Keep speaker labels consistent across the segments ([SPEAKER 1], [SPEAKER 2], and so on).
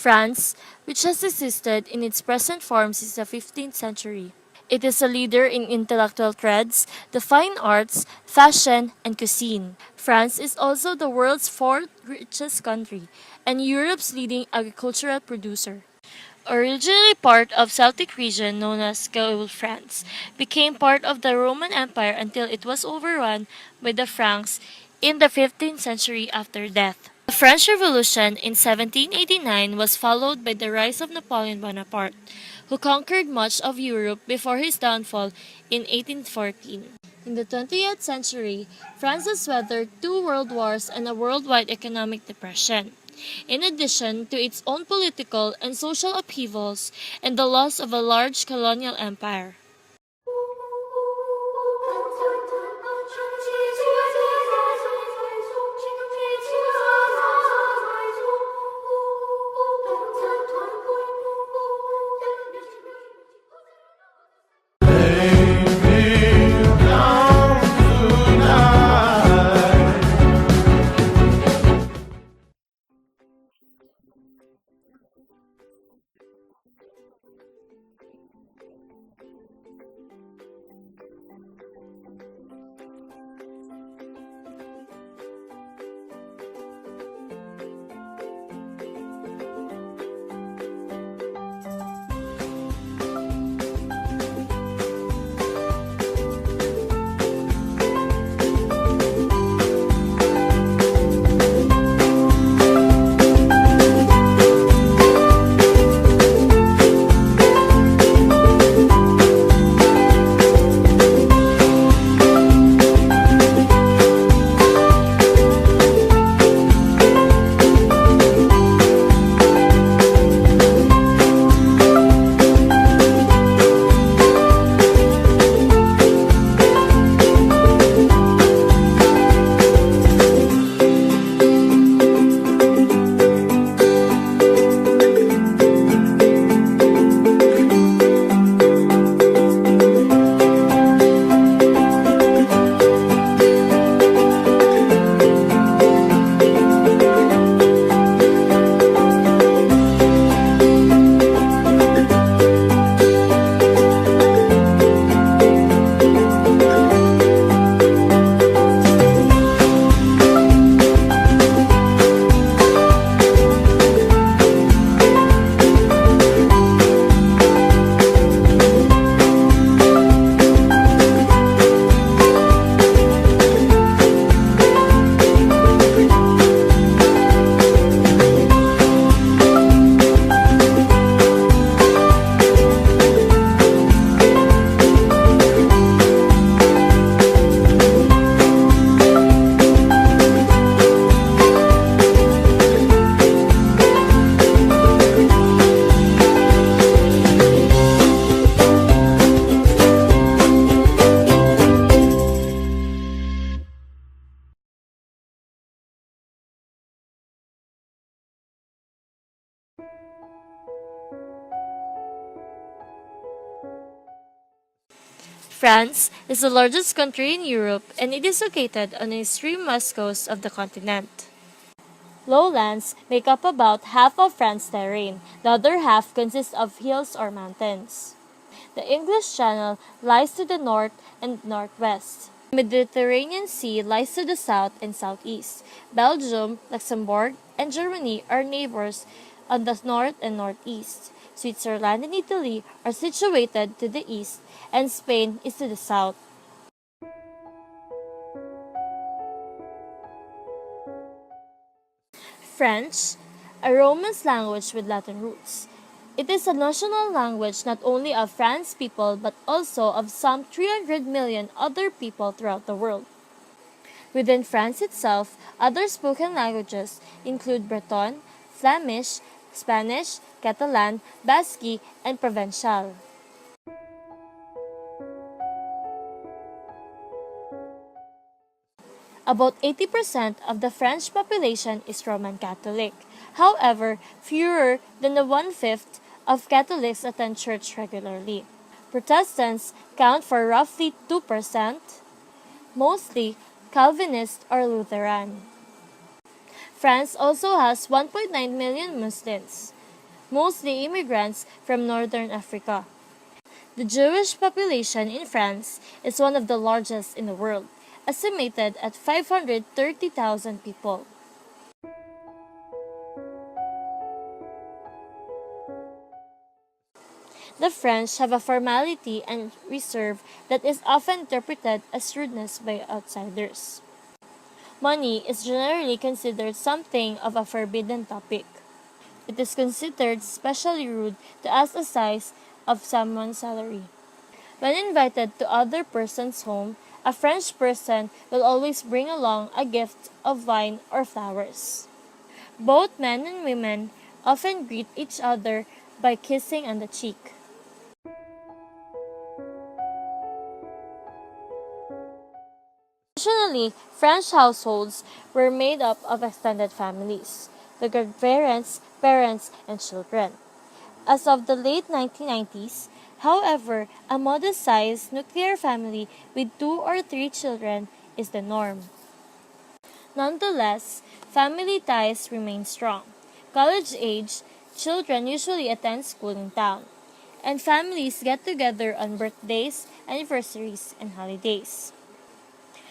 [SPEAKER 1] France, which has existed in its present form since the 15th century. It is a leader in intellectual trades, the fine arts, fashion, and cuisine. France is also the world's fourth richest country and Europe's leading agricultural producer. Originally part of Celtic region known as Gaul France, became part of the Roman Empire until it was overrun by the Franks in the 15th century after death. The French Revolution in 1789 was followed by the rise of Napoleon Bonaparte, who conquered much of Europe before his downfall in 1814. In the 20th century, France has weathered two world wars and a worldwide economic depression, in addition to its own political and social upheavals and the loss of a large colonial empire. France is the largest country in Europe and it is located on the extreme west coast of the continent. Lowlands make up about half of France's terrain. The other half consists of hills or mountains. The English Channel lies to the north and northwest. The Mediterranean Sea lies to the south and southeast. Belgium, Luxembourg, and Germany are neighbors on the north and northeast. Switzerland and Italy are situated to the east, and Spain is to the south. French, a Romance language with Latin roots. It is a national language not only of France's people but also of some 300 million other people throughout the world. Within France itself, other spoken languages include Breton, Flemish, Spanish, Catalan, Basque, and Provençal. About 80% of the French population is Roman Catholic. However, fewer than the one-fifth of Catholics attend church regularly. Protestants count for roughly 2%, mostly Calvinist or Lutheran. France also has 1.9 million Muslims. mostly immigrants from northern Africa. The Jewish population in France is one of the largest in the world, estimated at 530,000 people. The French have a formality and reserve that is often interpreted as rudeness by outsiders. Money is generally considered something of a forbidden topic. It is considered especially rude to ask the size of someone's salary. When invited to other person's home, a French person will always bring along a gift of wine or flowers. Both men and women often greet each other by kissing on the cheek. Traditionally, French households were made up of extended families, the grandparents, parents, and children. As of the late 1990s, however, a modest-sized nuclear family with 2 or 3 children is the norm. Nonetheless, family ties remain strong. College-age children usually attend school in town, and families get together on birthdays, anniversaries, and holidays.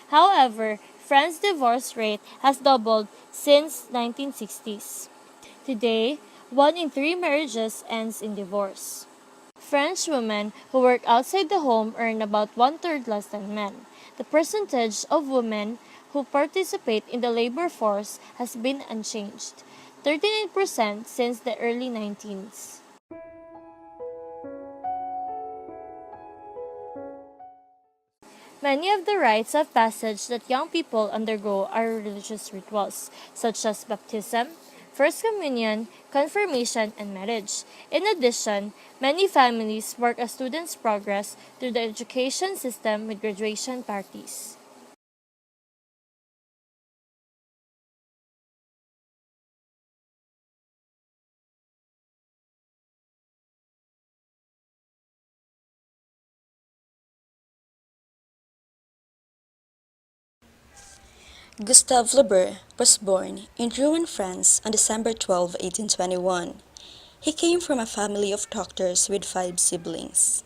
[SPEAKER 1] However, France's divorce rate has doubled since 1960s. Today, 1 in 3 marriages ends in divorce. French women who work outside the home earn about one-third less than men. The percentage of women who participate in the labor force has been unchanged, 39% since the early 19s. Many of the rites of passage that young people undergo are religious rituals, such as baptism, First Communion, confirmation, and marriage. In addition, many families mark a student's progress through the education system with graduation parties.
[SPEAKER 2] Gustave Le Ber was born in Rouen, France on December 12, 1821. He came from a family of doctors with 5 siblings.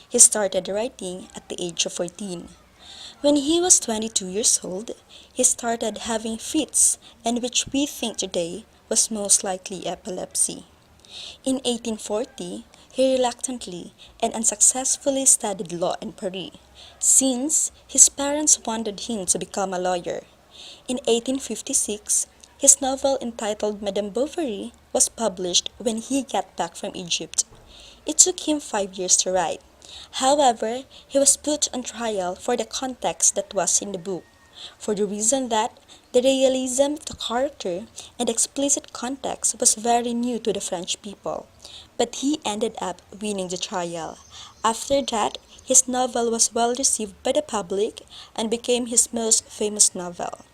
[SPEAKER 2] He started writing at the age of 14. When he was 22 years old, he started having fits, and which we think today was most likely epilepsy. In 1840, he reluctantly and unsuccessfully studied law in Paris, since his parents wanted him to become a lawyer. In 1856, his novel entitled Madame Bovary was published when he got back from Egypt. It took him 5 years to write. However, he was put on trial for the context that was in the book, for the reason that the realism to character and explicit context was very new to the French people. But he ended up winning the trial. After that, his novel was well received by the public and became his most famous novel.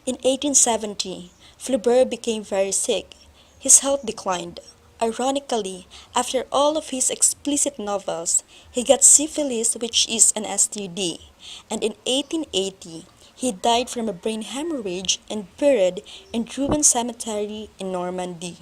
[SPEAKER 2] In 1870, Flaubert became very sick. His health declined. Ironically, after all of his explicit novels, he got syphilis, which is an STD, and in 1880, he died from a brain hemorrhage and buried in Rouen Cemetery in Normandy.